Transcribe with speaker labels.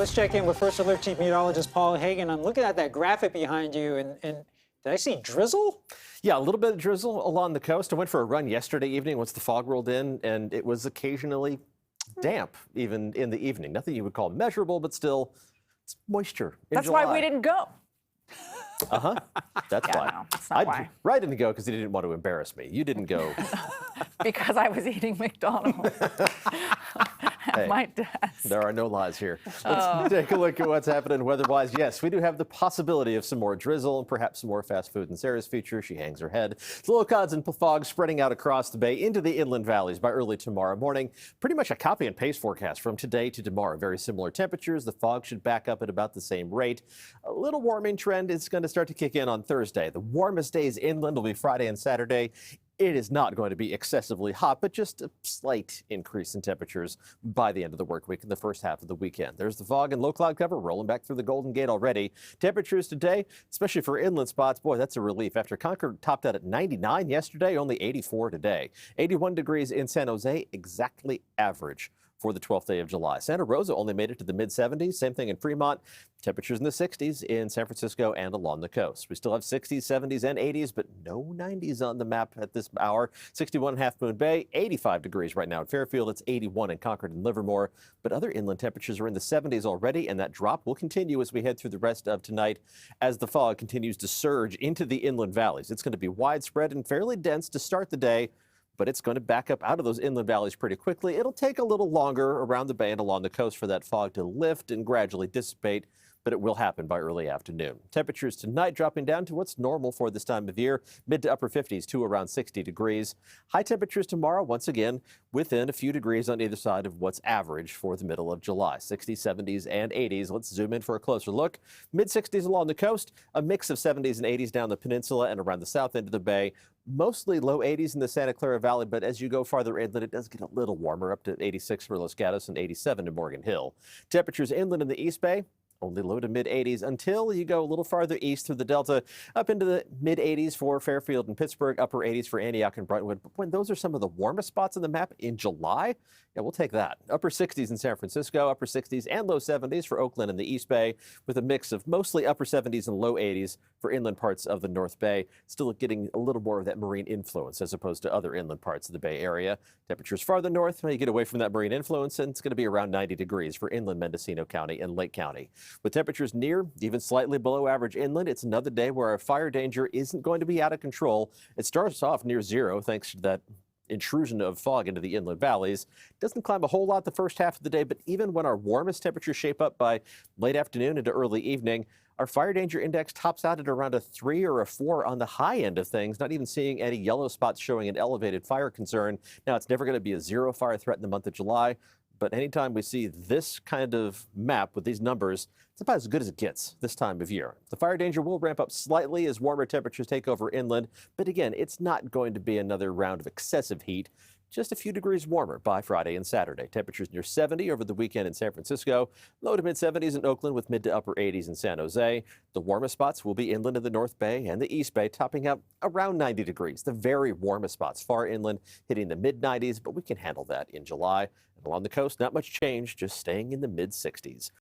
Speaker 1: let's check in with First Alert Chief Meteorologist Paul Heggen. I'm looking at that graphic behind you, and did I see drizzle?
Speaker 2: Yeah, a little bit of drizzle along the coast. I went for a run yesterday evening once the fog rolled in, and it was occasionally damp, even in the evening. Nothing you would call measurable, but still, it's moisture in
Speaker 3: That's
Speaker 2: July.
Speaker 3: why we didn't go.
Speaker 2: Uh-huh. That's
Speaker 3: Yeah,
Speaker 2: why.
Speaker 3: no, that's not why.
Speaker 2: I didn't go because he didn't want to embarrass me. You didn't go.
Speaker 3: Because I was eating McDonald's at
Speaker 2: Hey,
Speaker 3: my desk.
Speaker 2: There are no lies here. Let's take a look at what's happening weather-wise. Yes, we do have the possibility of some more drizzle and perhaps some more fast food in Sarah's future. She hangs her head. Low clouds and fog spreading out across the bay into the inland valleys by early tomorrow morning. Pretty much a copy and paste forecast from today to tomorrow. Very similar temperatures. The fog should back up at about the same rate. A little warming trend is going to start to kick in on Thursday. The warmest days inland will be Friday and Saturday. It is not going to be excessively hot, but just a slight increase in temperatures by the end of the work week in the first half of the weekend. There's the fog and low cloud cover rolling back through the Golden Gate already. Temperatures today, especially for inland spots, boy, that's a relief. After Concord topped out at 99 yesterday, only 84 today. 81 degrees in San Jose, exactly average for the 12th day of July. Santa Rosa only made it to the mid-70s. Same thing in Fremont. Temperatures in the 60s in San Francisco and along the coast. We still have 60s, 70s, and 80s, but no 90s on the map at this hour. 61 in Half Moon Bay, 85 degrees right now in Fairfield. It's 81 in Concord and Livermore. But other inland temperatures are in the 70s already, and that drop will continue as we head through the rest of tonight as the fog continues to surge into the inland valleys. It's going to be widespread and fairly dense to start the day, but it's going to back up out of those inland valleys pretty quickly. It'll take a little longer around the bay and along the coast for that fog to lift and gradually dissipate, but it will happen by early afternoon. Temperatures tonight dropping down to what's normal for this time of year, mid to upper 50s to around 60 degrees. High temperatures tomorrow, once again, within a few degrees on either side of what's average for the middle of July. 60s, 70s, and 80s. Let's zoom in for a closer look. Mid-60s along the coast, a mix of 70s and 80s down the peninsula and around the south end of the bay. Mostly low 80s in the Santa Clara Valley, but as you go farther inland, it does get a little warmer, up to 86 for Los Gatos and 87 in Morgan Hill. Temperatures inland in the East Bay, only low to mid 80s until you go a little farther east through the Delta, up into the mid 80s for Fairfield and Pittsburgh, upper 80s for Antioch and Brentwood. But when those are some of the warmest spots on the map in July, yeah, we'll take that. Upper 60s in San Francisco, upper 60s and low 70s for Oakland and the East Bay, with a mix of mostly upper 70s and low 80s for inland parts of the North Bay. Still getting a little more of that marine influence as opposed to other inland parts of the Bay Area. Temperatures farther north, you get away from that marine influence, and it's going to be around 90 degrees for inland Mendocino County and Lake County. With temperatures near, even slightly below average inland, it's another day where our fire danger isn't going to be out of control. It starts off near zero thanks to that intrusion of fog into the inland valleys. Doesn't climb a whole lot the first half of the day, but even when our warmest temperatures shape up by late afternoon into early evening, our fire danger index tops out at around a 3 or a 4 on the high end of things, not even seeing any yellow spots showing an elevated fire concern. Now, it's never going to be a zero fire threat in the month of July, but anytime we see this kind of map with these numbers, it's about as good as it gets this time of year. The fire danger will ramp up slightly as warmer temperatures take over inland, but again, it's not going to be another round of excessive heat. Just a few degrees warmer by Friday and Saturday. Temperatures near 70 over the weekend in San Francisco, low to mid 70s in Oakland with mid to upper 80s in San Jose. The warmest spots will be inland in the North Bay and the East Bay, topping out around 90 degrees. The very warmest spots far inland hitting the mid 90s, but we can handle that in July. And along the coast, not much change, just staying in the mid 60s.